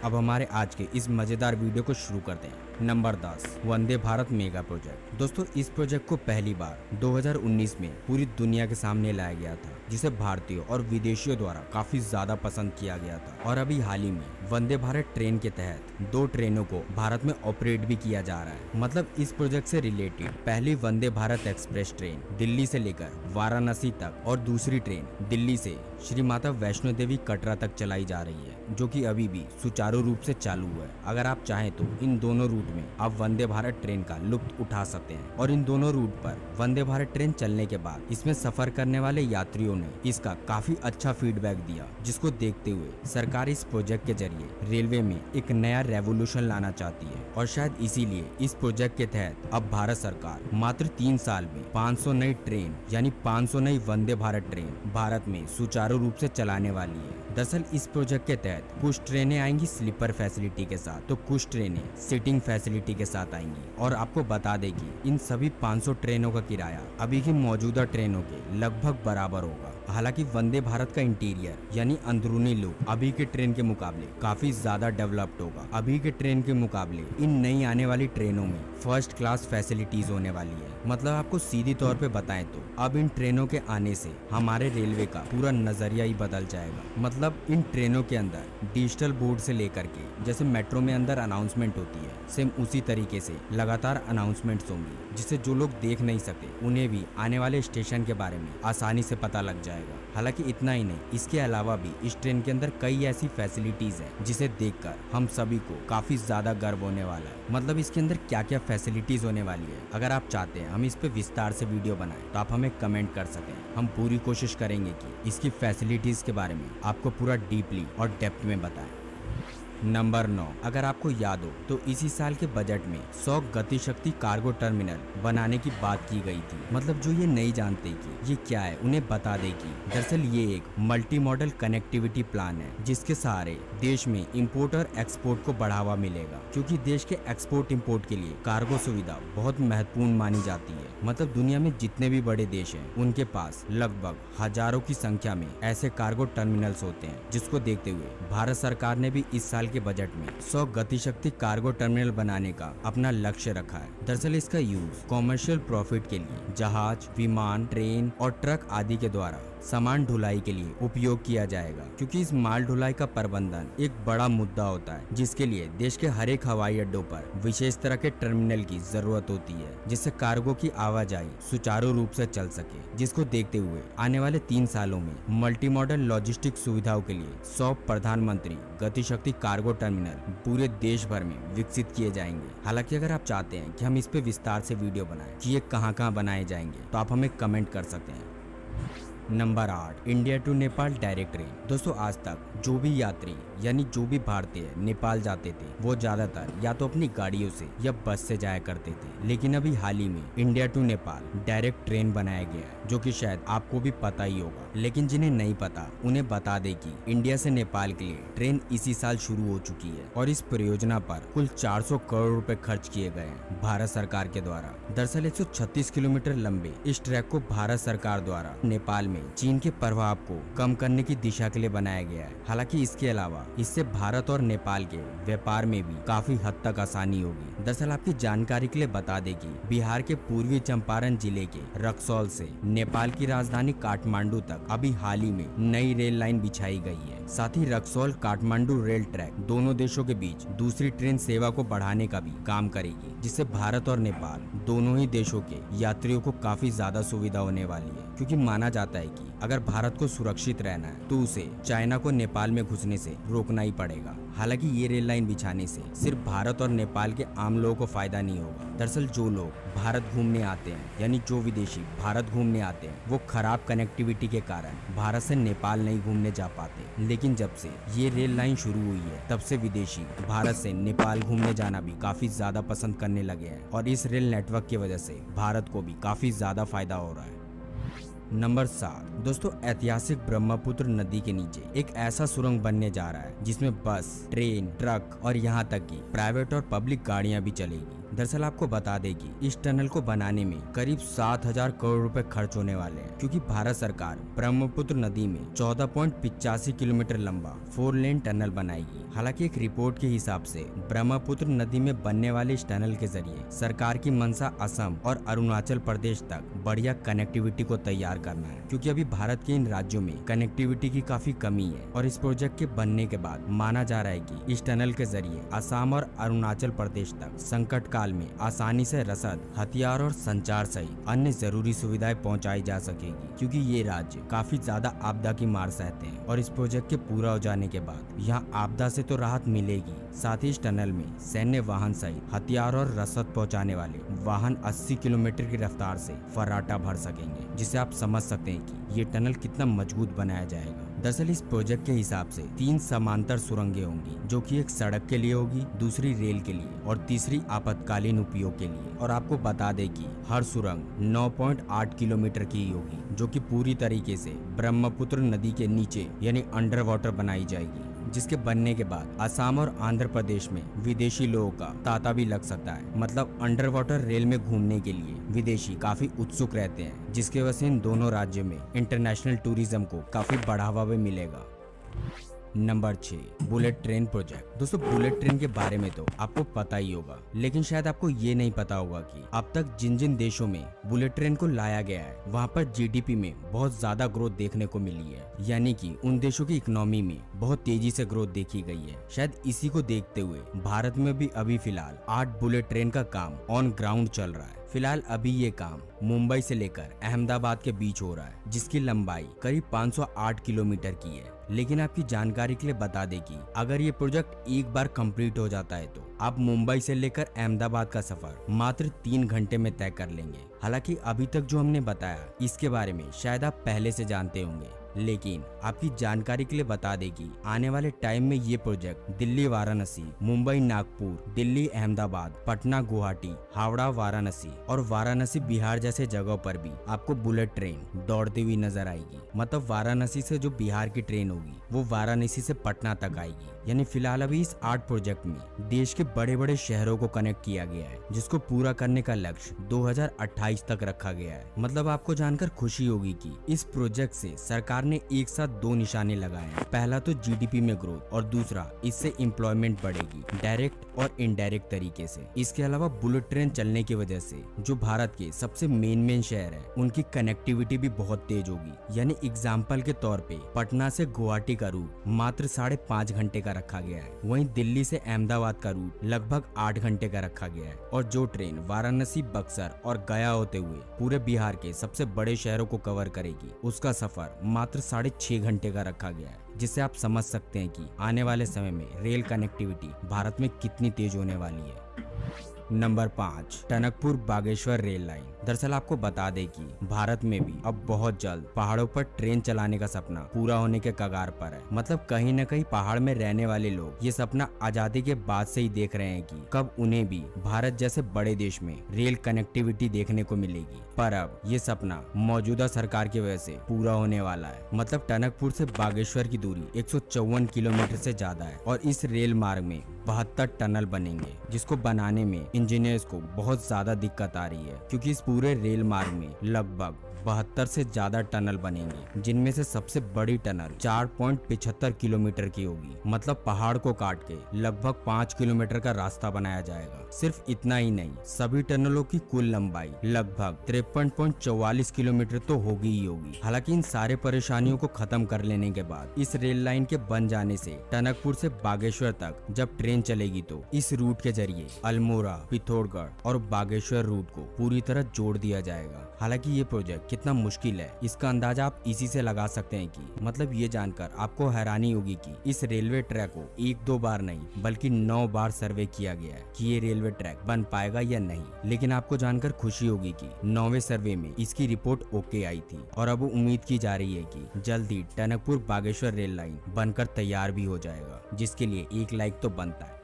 अब हमारे आज के इस मजेदार वीडियो को शुरू करते हैं। Number 10, Vande Bharat mega project. दोस्तों, इस प्रोजेक्ट को पहली बार 2019 में पूरी दुनिया के सामने लाया गया था, जिसे भारतीयों और विदेशियों द्वारा काफी ज्यादा पसंद किया गया था। और अभी हाल ही में वंदे भारत ट्रेन के तहत 2 ट्रेनों को भारत में ऑपरेट भी किया जा रहा है। मतलब इस प्रोजेक्ट से रिलेटेड पहली वंदे भारत एक्सप्रेस ट्रेन दिल्ली से लेकर वाराणसी तक और दूसरी ट्रेन दिल्ली से श्री माता वैष्णो देवी कटरा तक चलाई जा रही है, जो कि अभी भी सुचारू रूप से चालू है। अगर आप चाहें तो इन दोनों रूट में आप वंदे भारत ट्रेन का लुत्फ उठा सकते हैं। और इन दोनों रूट पर वंदे भारत ट्रेन चलने के बाद इसमें सफर करने वाले यात्रियों ने इसका काफी अच्छा फीडबैक दिया, जिसको देखते हुए सरकार इस प्रोजेक्ट के जरिए रेलवे में एक नया रेवोल्यूशन लाना चाहती है। और शायद इसीलिए इस प्रोजेक्ट के तहत अब भारत सरकार मात्र 3 साल में 500 नई ट्रेन यानी 500 नई वंदे भारत ट्रेन भारत में सुचारू रूप से चलाने वाली है। दरअसल इस प्रोजेक्ट के तहत कुछ ट्रेनें आएंगी स्लीपर फैसिलिटी के साथ, तो कुछ ट्रेनें सीटिंग फैसिलिटी के साथ आएंगी। और आपको बता दें कि इन सभी 500 ट्रेनों का किराया अभी की मौजूदा ट्रेनों के लगभग बराबर होगा। हालांकि वंदे भारत का इंटीरियर यानी अंदरूनी लुक अभी के ट्रेन के मुकाबले काफी ज्यादा डेवलप्ड होगा। अभी के ट्रेन के मुकाबले इन नई आने वाली ट्रेनों में फर्स्ट क्लास फैसिलिटीज होने वाली है। मतलब आपको सीधी तौर पे बताएं तो अब इन ट्रेनों के आने से हमारे रेलवे का पूरा नजरिया ही बदल जाएगा। मतलब इन ट्रेनों के अंदर डिजिटल बोर्ड से लेकर के जैसे मेट्रो में अंदर अनाउंसमेंट होती है, सेम उसी तरीके से लगातार अनाउंसमेंट्स होंगी, जिससे जो लोग देख नहीं सके उन्हें भी आने वाले स्टेशन के बारे में आसानी से पता लग जाएगा। हालांकि इतना ही नहीं, इसके अलावा भी इस ट्रेन के अंदर कई ऐसी फैसिलिटीज हैं जिसे देखकर हम सभी को काफी ज्यादा गर्व होने वाला है। मतलब इसके अंदर क्या क्या फैसिलिटीज होने वाली है, अगर आप चाहते हैं हम इस पे विस्तार से वीडियो बनाएं तो आप हमें कमेंट कर सकें। हम पूरी कोशिश करेंगे कि इसकी फैसिलिटीज के बारे में आपको पूरा डीपली और डेप्थ में बताएं। नंबर 9, अगर आपको याद हो तो इसी साल के बजट में 100 गति शक्ति कार्गो टर्मिनल बनाने की बात की गई थी। मतलब जो ये नहीं जानते कि ये क्या है उन्हें बता दे कि दरअसल ये एक मल्टी मॉडल कनेक्टिविटी प्लान है, जिसके सहारे देश में इंपोर्ट और एक्सपोर्ट को बढ़ावा मिलेगा। क्योंकि देश के एक्सपोर्ट इंपोर्ट के लिए कार्गो सुविधा बहुत महत्वपूर्ण मानी जाती है। मतलब दुनिया में जितने भी बड़े देश हैं उनके पास लगभग हजारों की संख्या में ऐसे कार्गो टर्मिनल्स होते हैं, जिसको देखते हुए भारत सरकार ने भी इस साल के बजट में 100 गति शक्ति कार्गो टर्मिनल बनाने का अपना लक्ष्य रखा है। दरअसल इसका यूज कॉमर्शियल प्रॉफिट के लिए जहाज, विमान, ट्रेन और ट्रक आदि के द्वारा सामान ढुलाई के लिए उपयोग किया जाएगा। क्योंकि इस माल ढुलाई का प्रबंधन एक बड़ा मुद्दा होता है, जिसके लिए देश के हर एक हवाई अड्डों पर विशेष तरह के टर्मिनल की जरूरत होती है, जिससे कार्गो की आवाजाही सुचारू रूप से चल सके। जिसको देखते हुए आने वाले 3 सालों में मल्टी मॉडल लॉजिस्टिक सुविधाओं के लिए 100 प्रधानमंत्री गति शक्ति कार्गो टर्मिनल पूरे देश भर में विकसित किए जाएंगे। हालांकि अगर आप चाहते हैं कि हम इस पे विस्तार से वीडियो बनाएं कि ये कहां बनाए जाएंगे, तो आप हमें कमेंट कर सकते हैं। Number 8, India to Nepal direct train. दोस्तों, आज तक जो भी यात्री यानी जो भी भारतीय नेपाल जाते थे वो ज्यादातर या तो अपनी गाड़ियों से या बस से जाया करते थे। लेकिन अभी हाल ही में India to Nepal direct train बनाया गया है, जो कि शायद आपको भी पता ही होगा। लेकिन जिन्हें नहीं पता उन्हें बता दे कि इंडिया से नेपाल के लिए ट्रेन इसी साल शुरू हो चुकी है और इस परियोजना पर कुल 400 करोड़ रुपए खर्च किए गए हैं भारत सरकार के द्वारा। दरअसल 136 किलोमीटर लंबे इस ट्रैक को भारत सरकार द्वारा नेपाल में चीन के प्रभाव को कम करने की दिशा के लिए बनाया गया है। हालांकि इसके अलावा इससे भारत और नेपाल के व्यापार में भी काफी हद तक आसानी होगी। दरअसल आपकी जानकारी के लिए बता दें कि बिहार के पूर्वी चंपारण जिले के रक्सौल से नेपाल की राजधानी काठमांडू तक अभी हाल ही में नई रेल लाइन बिछाई गई है। साथ ही रक्सौल काठमांडू रेल ट्रैक दोनों देशों के बीच दूसरी ट्रेन सेवा को बढ़ाने का भी काम करेगी, जिससे भारत और नेपाल दोनों ही देशों के यात्रियों को काफी ज्यादा सुविधा होने वाली है। क्योंकि माना जाता है कि अगर भारत को सुरक्षित रहना है तो उसे चाइना को नेपाल में घुसने से रोकना ही पड़ेगा। हालांकि ये रेल लाइन बिछाने से सिर्फ भारत और नेपाल के आम लोगों को फायदा नहीं होगा। दरअसल जो लोग भारत घूमने आते हैं यानी जो विदेशी भारत घूमने आते हैं वो खराब कनेक्टिविटी के कारण भारत से नेपाल नहीं घूमने जा पाते। लेकिन जब से ये रेल लाइन शुरू हुई है तब से विदेशी भारत से नेपाल घूमने जाना भी काफी ज्यादा पसंद करने लगे हैं और इस रेल नेटवर्क की वजह से भारत को भी काफी ज्यादा फायदा हो रहा है। नंबर 7, दोस्तों, ऐतिहासिक ब्रह्मपुत्र नदी के नीचे एक ऐसा सुरंग बनने जा रहा है जिसमें बस, ट्रेन, ट्रक और यहाँ तक कि प्राइवेट और पब्लिक गाड़ियां भी चलेगी। दरअसल आपको बता दें कि इस टनल को बनाने में करीब 7,000 करोड़ रुपए खर्च होने वाले हैं, क्योंकि भारत सरकार ब्रह्मपुत्र नदी में 14.85 किलोमीटर लंबा 4 लेन टनल बनाएगी। हालांकि एक रिपोर्ट के हिसाब से ब्रह्मपुत्र नदी में बनने वाले इस टनल के जरिए सरकार की मंशा असम और अरुणाचल प्रदेश तक बढ़िया कनेक्टिविटी को तैयार करना है, क्योंकि अभी भारत के इन राज्यों में कनेक्टिविटी की काफी कमी है। और इस प्रोजेक्ट के बनने के बाद माना जा रहा है कि इस टनल के जरिए असम और अरुणाचल प्रदेश तक संकट काल में आसानी से रसद, हथियार और संचार सहित अन्य जरूरी सुविधाएं पहुंचाई जा सकेगी, क्योंकि ये राज्य काफी ज्यादा आपदा की मार सहते हैं। और इस प्रोजेक्ट के पूरा हो जाने के बाद यहाँ आपदा से तो राहत मिलेगी, साथ ही इस टनल में सैन्य वाहन सहित हथियार और रसद पहुंचाने वाले वाहन 80 किलोमीटर की रफ्तार से फर्राटा भर सकेंगे, जिसे आप समझ सकते हैं कि ये टनल कितना मजबूत बनाया जाएगा। दरअसल इस प्रोजेक्ट के हिसाब से 3 समांतर सुरंगें होंगी, जो कि एक सड़क के लिए होगी, दूसरी रेल के लिए और तीसरी आपातकालीन उपयोग के लिए। और आपको बता दें कि हर सुरंग 9.8 किलोमीटर की होगी, जो कि पूरी तरीके से ब्रह्मपुत्र नदी के नीचे यानी अंडर वाटर बनाई जाएगी, जिसके बनने के बाद असम और आंध्र प्रदेश में विदेशी लोगों का तांता भी लग सकता है। मतलब अंडर वाटर रेल में घूमने के लिए विदेशी काफी उत्सुक रहते हैं, जिसकी वजह से इन दोनों राज्यों में इंटरनेशनल टूरिज्म को काफी बढ़ावा भी मिलेगा। Number 6, bullet train project. दोस्तों बुलेट ट्रेन के बारे में तो आपको पता ही होगा, लेकिन शायद आपको ये नहीं पता होगा कि अब तक जिन जिन देशों में बुलेट ट्रेन को लाया गया है वहाँ पर जीडीपी में बहुत ज्यादा ग्रोथ देखने को मिली है, यानी कि उन देशों की इकोनॉमी में बहुत तेजी से ग्रोथ देखी गई है। शायद इसी को देखते हुए भारत में भी अभी फिलहाल 8 बुलेट ट्रेन का काम ऑन ग्राउंड चल रहा है। फिलहाल अभी ये काम मुंबई से लेकर अहमदाबाद के बीच हो रहा है, जिसकी लंबाई करीब 508 किलोमीटर की है। लेकिन आपकी जानकारी के लिए बता दें कि अगर ये प्रोजेक्ट एक बार कंप्लीट हो जाता है तो आप मुंबई से लेकर अहमदाबाद का सफर मात्र 3 घंटे में तय कर लेंगे। हालांकि अभी तक जो हमने बताया इसके बारे में शायद आप पहले से जानते होंगे, लेकिन आपकी जानकारी के लिए बता दें कि आने वाले टाइम में ये प्रोजेक्ट दिल्ली वाराणसी, मुंबई नागपुर, दिल्ली अहमदाबाद, पटना गुवाहाटी, हावड़ा वाराणसी और वाराणसी बिहार जैसे जगहों पर भी आपको बुलेट ट्रेन दौड़ती हुई नजर आएगी। मतलब वाराणसी से जो बिहार की ट्रेन होगी वो वाराणसी से पटना तक आएगी। यानी फिलहाल अभी इस 8 प्रोजेक्ट में देश के बड़े बड़े शहरों को कनेक्ट किया गया है, जिसको पूरा करने का लक्ष्य 2028 तक रखा गया है। मतलब आपको जानकर खुशी होगी कि इस प्रोजेक्ट से सरकार ने एक साथ 2 निशाने लगाए हैं। पहला तो जीडीपी में ग्रोथ और दूसरा इससे एम्प्लॉयमेंट बढ़ेगी डायरेक्ट और इनडायरेक्ट तरीके से। इसके अलावा बुलेट ट्रेन चलने की वजह से जो भारत के सबसे मेन शहर है उनकी कनेक्टिविटी भी बहुत तेज होगी। यानी एग्जाम्पल के तौर पे पटना से गुवाहाटी का रूट मात्र 5.5 घंटे का रखा गया है, वहीं दिल्ली से अहमदाबाद का रूट लगभग 8 घंटे का रखा गया है। और जो ट्रेन वाराणसी, बक्सर और गया होते हुए पूरे बिहार के सबसे बड़े शहरों को कवर करेगी, उसका सफर मात्र 6.5 घंटे का रखा गया है, जिससे आप समझ सकते हैं कि आने वाले समय में रेल कनेक्टिविटी भारत में कितनी तेज होने वाली है। Number 5, Tanakpur Bageshwar rail line. दरअसल आपको बता दें कि भारत में भी अब बहुत जल्द पहाड़ों पर ट्रेन चलाने का सपना पूरा होने के कगार पर है। मतलब कहीं न कहीं पहाड़ में रहने वाले लोग ये सपना आजादी के बाद से ही देख रहे हैं कि कब उन्हें भी भारत जैसे बड़े देश में रेल कनेक्टिविटी देखने को मिलेगी। पर अब ये सपना मौजूदा सरकार की वजह से पूरा होने वाला है। मतलब टनकपुर से बागेश्वर की दूरी 154 किलोमीटर से ज्यादा है और इस रेल मार्ग में 72 टनल बनेंगे, जिसको बनाने में इंजीनियर्स को बहुत ज्यादा दिक्कत आ रही है, क्योंकि इस पूरे रेल मार्ग में लगभग 72 से ज्यादा टनल बनेंगे, जिनमें से सबसे बड़ी टनल 4.75 किलोमीटर की होगी। मतलब पहाड़ को काट के लगभग 5 किलोमीटर का रास्ता बनाया जाएगा। सिर्फ इतना ही नहीं, सभी टनलों की कुल लंबाई लगभग 53.44 किलोमीटर तो होगी ही होगी। हालांकि इन सारे परेशानियों को खत्म कर लेने के बाद इस रेल लाइन के बन जाने से टनकपुर से बागेश्वर तक जब ट्रेन चलेगी तो इस रूट के जरिए अल्मोड़ा, पिथौरागढ़ और बागेश्वर रूट को पूरी तरह जोड़ दिया जाएगा। हालांकि ये प्रोजेक्ट कितना मुश्किल है इसका अंदाजा आप इसी से लगा सकते हैं कि मतलब ये जानकर आपको हैरानी होगी कि इस रेलवे ट्रैक को 1-2 बार नहीं बल्कि 9 बार सर्वे किया गया है कि ये रेलवे ट्रैक बन पाएगा या नहीं। लेकिन आपको जानकर खुशी होगी कि 9वें सर्वे में इसकी रिपोर्ट ओके आई थी और अब उम्मीद की जा रही है कि जल्द ही टनकपुर बागेश्वर रेल लाइन बनकर तैयार भी हो जाएगा, जिसके लिए एक लाइक तो बनता है।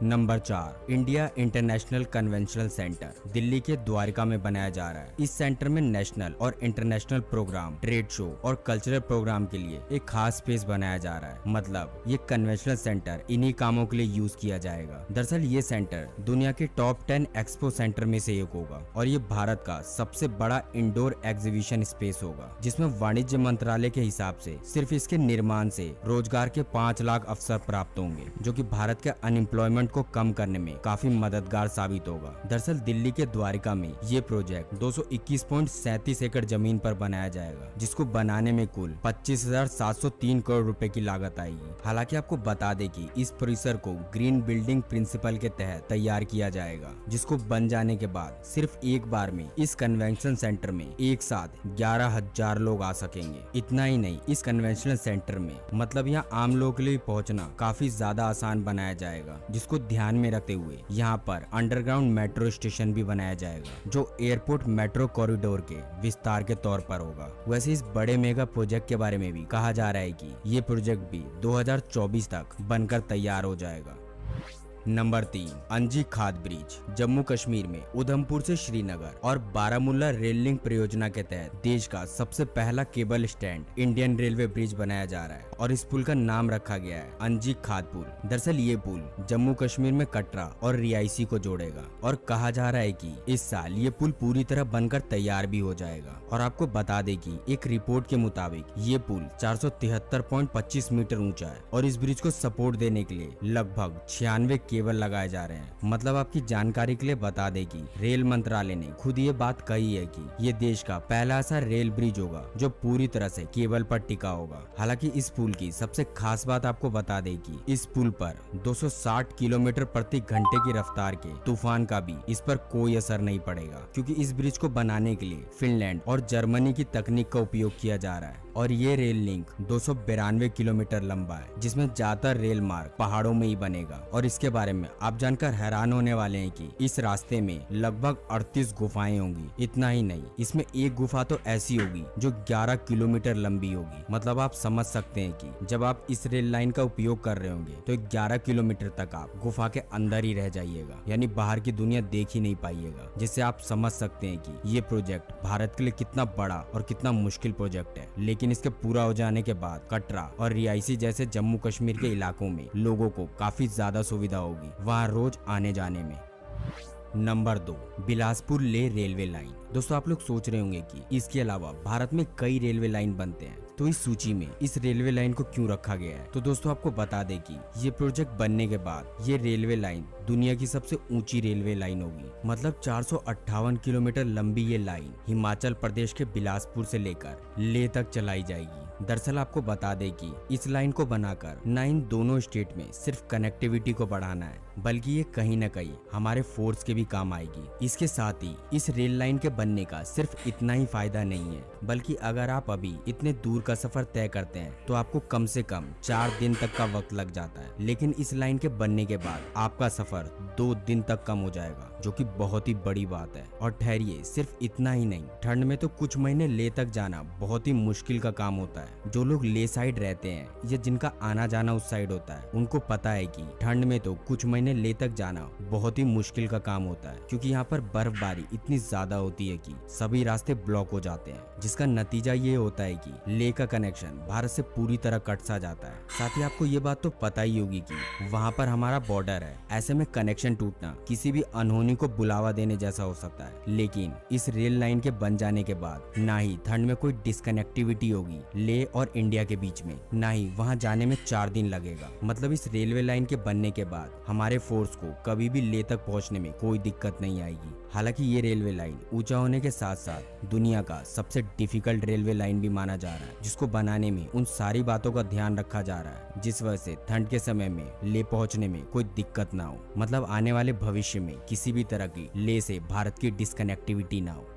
Number 4, India international conventional centre Delhi के द्वारका में बनाया जा रहा है। इस सेंटर में नेशनल और इंटरनेशनल प्रोग्राम, ट्रेड शो और कल्चरल प्रोग्राम के लिए एक खास स्पेस बनाया जा रहा है। मतलब ये कन्वेंशनल सेंटर इन्हीं कामों के लिए यूज किया जाएगा। दरअसल ये सेंटर दुनिया के टॉप 10 एक्सपो सेंटर में से एक होगा और ये भारत का सबसे बड़ा इंडोर एग्जीबिशन स्पेस होगा, जिसमें वाणिज्य मंत्रालय के हिसाब से सिर्फ इसके निर्माण से रोजगार के 5 लाख अवसर प्राप्त होंगे, जो कि भारत के अनएम्प्लॉयमेंट को कम करने में काफी मददगार साबित होगा। दरअसल दिल्ली के द्वारका में ये प्रोजेक्ट 221.37 एकड़ जमीन पर बनाया जाएगा, जिसको बनाने में कुल 25,703 करोड़ रुपए की लागत आएगी। हालांकि आपको बता दें कि इस परिसर को ग्रीन बिल्डिंग प्रिंसिपल के तहत तैयार किया जाएगा, जिसको बन जाने के बाद सिर्फ एक बार में इस कन्वेंशन सेंटर में एक साथ 11,000 लोग आ सकेंगे। इतना ही नहीं, इस कन्वेंशनल सेंटर में मतलब यहाँ आम लोगों के लिए पहुँचना काफी ज्यादा आसान बनाया जाएगा, जिसको ध्यान में रखते हुए यहाँ पर अंडरग्राउंड मेट्रो स्टेशन भी बनाया जाएगा, जो एयरपोर्ट मेट्रो कॉरिडोर के विस्तार के तौर पर होगा। वैसे इस बड़े मेगा प्रोजेक्ट के बारे में भी कहा जा रहा है कि ये प्रोजेक्ट भी 2024 तक बनकर तैयार हो जाएगा। नंबर 3, अंजी खाद ब्रिज जम्मू कश्मीर में उधमपुर से श्रीनगर और बारामूला रेल लिंक परियोजना के तहत देश का सबसे पहला cable stand Indian railway bridge बनाया जा रहा है और इस पुल का नाम रखा गया है अंजी खाद पुल। दरअसल ये पुल जम्मू कश्मीर में कटरा और रियासी को जोड़ेगा और कहा जा रहा है कि इस साल ये पुल पूरी तरह बनकर तैयार भी हो जाएगा। और आपको बता दें कि एक रिपोर्ट के मुताबिक ये पुल 473.25 मीटर ऊंचा है और इस ब्रिज को सपोर्ट देने के लिए लगभग 96 केबल लगाए जा रहे हैं। मतलब आपकी जानकारी के लिए बता दें कि रेल मंत्रालय ने खुद ये बात कही है कि ये देश का पहला ऐसा रेल ब्रिज होगा जो पूरी तरह से केबल पर टिका होगा। हालांकि इस पुल की सबसे खास बात आपको बता दें कि इस पुल पर 260 किलोमीटर प्रति घंटे की रफ्तार के तूफान का भी इस पर कोई असर नहीं पड़ेगा, क्योंकि इस ब्रिज को बनाने के लिए फिनलैंड और जर्मनी की तकनीक का उपयोग किया जा रहा है। और ये रेल लिंक 292 किलोमीटर लंबा है, जिसमें ज्यादातर रेल मार्ग पहाड़ों में ही बनेगा। और इसके बारे में आप जानकर हैरान होने वाले हैं कि इस रास्ते में लगभग 38 गुफाएं होंगी। इतना ही नहीं, इसमें एक गुफा तो ऐसी होगी जो 11 किलोमीटर लंबी होगी। मतलब आप समझ सकते हैं कि जब आप इस रेल लाइन का उपयोग कर रहे होंगे तो 11 किलोमीटर तक आप गुफा के अंदर ही रह जाइएगा, यानी बाहर की दुनिया देख ही नहीं पाइएगा। जिससे आप समझ सकते हैं कि ये प्रोजेक्ट भारत के लिए कितना बड़ा और कितना मुश्किल प्रोजेक्ट है। लेकिन इसके पूरा हो जाने के बाद कटरा और रियासी जैसे जम्मू कश्मीर के इलाकों में लोगों को काफी ज्यादा सुविधा होगी वहाँ रोज आने जाने में। नंबर 2, बिलासपुर ले रेलवे लाइन। दोस्तों आप लोग सोच रहे होंगे कि इसके अलावा भारत में कई रेलवे लाइन बनते हैं, तो इस सूची में इस रेलवे लाइन को क्यों रखा गया है। तो दोस्तों आपको बता दें कि ये प्रोजेक्ट बनने के बाद ये रेलवे लाइन दुनिया की सबसे ऊंची रेलवे लाइन होगी। मतलब 458 किलोमीटर लंबी ये लाइन हिमाचल प्रदेश के बिलासपुर से लेकर लेह तक चलाई जाएगी। दरअसल आपको बता दें कि इस लाइन को बनाकर न इन दोनों स्टेट में सिर्फ कनेक्टिविटी को बढ़ाना है, बल्कि ये कहीं न कहीं हमारे फोर्स के भी काम आएगी। इसके साथ ही इस रेल लाइन के बनने का सिर्फ इतना ही फायदा नहीं है, बल्कि अगर आप अभी इतने दूर का सफर तय करते हैं तो आपको कम से कम 4 दिन तक का वक्त लग जाता है। लेकिन इस लाइन के बनने के बाद आपका सफर 2 दिन तक कम हो जाएगा, जो कि बहुत ही बड़ी बात है। और ठहरिए, सिर्फ इतना ही नहीं, ठंड में तो कुछ महीने लेह तक जाना बहुत ही मुश्किल का काम होता है। जो लोग लेह साइड रहते हैं या जिनका आना जाना उस साइड होता है, उनको पता है कि ठंड में तो कुछ महीने लेह तक जाना बहुत ही मुश्किल का काम होता है, क्योंकि यहाँ पर बर्फबारी इतनी ज्यादा होती है कि सभी रास्ते ब्लॉक हो जाते हैं, जिसका नतीजा ये होता है कि लेह का कनेक्शन भारत से पूरी तरह कट सा जाता है। साथ ही आपको ये बात तो पता ही होगी कि वहाँ पर हमारा बॉर्डर है। ऐसे में कनेक्शन टूटना किसी भी अनहोनी को बुलावा देने जैसा हो सकता है। लेकिन इस रेल लाइन के बन जाने के बाद ना ही ठंड में कोई डिस्कनेक्टिविटी होगी लेह और इंडिया के बीच में, ना ही वहाँ जाने में 4 दिन लगेगा। मतलब इस रेलवे लाइन के बनने के बाद हमारे फोर्स को कभी भी लेह तक पहुँचने में कोई दिक्कत नहीं आएगी। हालांकि ये रेलवे लाइन ऊंचा होने के साथ साथ दुनिया का सबसे डिफिकल्ट रेलवे लाइन भी माना जा रहा है, जिसको बनाने में उन सारी बातों का ध्यान रखा जा रहा है, जिस वजह से ठंड के समय में लेह पहुंचने में कोई दिक्कत ना हो। मतलब आने वाले भविष्य में किसी भी तरह की लेह से भारत की डिस्कनेक्टिविटी ना हो।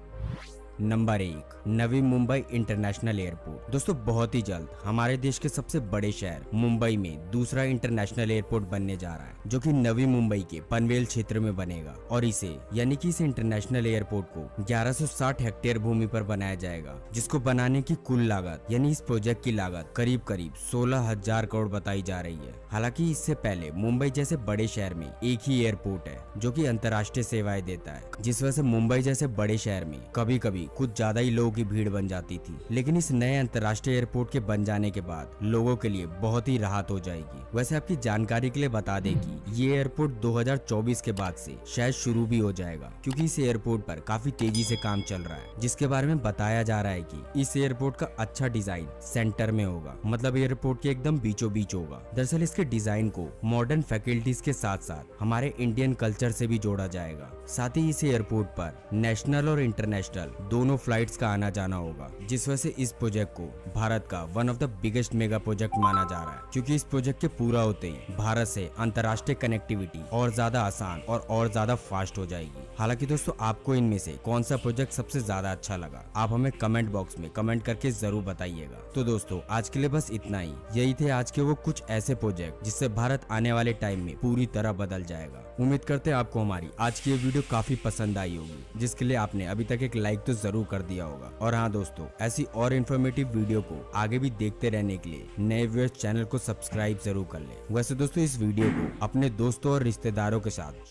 Number 1, Navi Mumbai international airport. दोस्तों बहुत ही जल्द हमारे देश के सबसे बड़े शहर मुंबई में दूसरा इंटरनेशनल एयरपोर्ट बनने जा रहा है, जो कि नवी मुंबई के पनवेल क्षेत्र में बनेगा। और इसे यानी कि इस इंटरनेशनल एयरपोर्ट को 1160 हेक्टेयर भूमि पर बनाया जाएगा, जिसको बनाने की कुल लागत यानी इस प्रोजेक्ट की लागत करीब करीब 16,000 करोड़ बताई जा रही है। हालांकि इससे पहले मुंबई जैसे बड़े शहर में एक ही एयरपोर्ट है जो कि अंतर्राष्ट्रीय सेवाएं देता है, जिस वजह से मुंबई जैसे बड़े शहर में कभी कभी कुछ ज्यादा ही लोगों की भीड़ बन जाती थी। लेकिन इस नए अंतर्राष्ट्रीय एयरपोर्ट के बन जाने के बाद लोगों के लिए बहुत ही राहत हो जाएगी। वैसे आपकी जानकारी के लिए बता दें कि ये एयरपोर्ट 2024 के बाद से शायद शुरू भी हो जाएगा, क्योंकि इस एयरपोर्ट पर काफी तेजी से काम चल रहा है, जिसके बारे में बताया जा रहा है कि इस एयरपोर्ट का अच्छा डिजाइन सेंटर में होगा, मतलब एयरपोर्ट के एकदम बीचों बीच होगा। दरअसल इसके डिजाइन को मॉडर्न फैकल्टीज के साथ साथ हमारे इंडियन कल्चर से भी जोड़ा जाएगा। साथ ही इस एयरपोर्ट पर नेशनल और इंटरनेशनल दोनों फ्लाइट्स का आना जाना होगा, जिस वजह से इस प्रोजेक्ट को भारत का one of the biggest mega project माना जा रहा है, क्योंकि इस प्रोजेक्ट के पूरा होते ही भारत से अंतर्राष्ट्रीय कनेक्टिविटी और ज्यादा आसान और ज्यादा फास्ट हो जाएगी। हालांकि दोस्तों आपको इनमें से कौन सा प्रोजेक्ट सबसे ज्यादा अच्छा लगा, आप हमें कमेंट बॉक्स में कमेंट करके जरूर बताइएगा। तो दोस्तों आज के लिए बस इतना ही। यही थे आज के वो कुछ ऐसे प्रोजेक्ट जिससे भारत आने वाले टाइम में पूरी तरह बदल जाएगा। उम्मीद करते हैं आपको हमारी आज की ये वीडियो काफी पसंद आई होगी, जिसके लिए आपने अभी तक एक लाइक तो जरूर कर दिया होगा। और हाँ दोस्तों, ऐसी और इन्फॉर्मेटिव वीडियो को आगे भी देखते रहने के लिए नए व्यूअर्स चैनल को सब्सक्राइब जरूर कर लें। वैसे दोस्तों इस वीडियो को अपने दोस्तों और रिश्तेदारों के साथ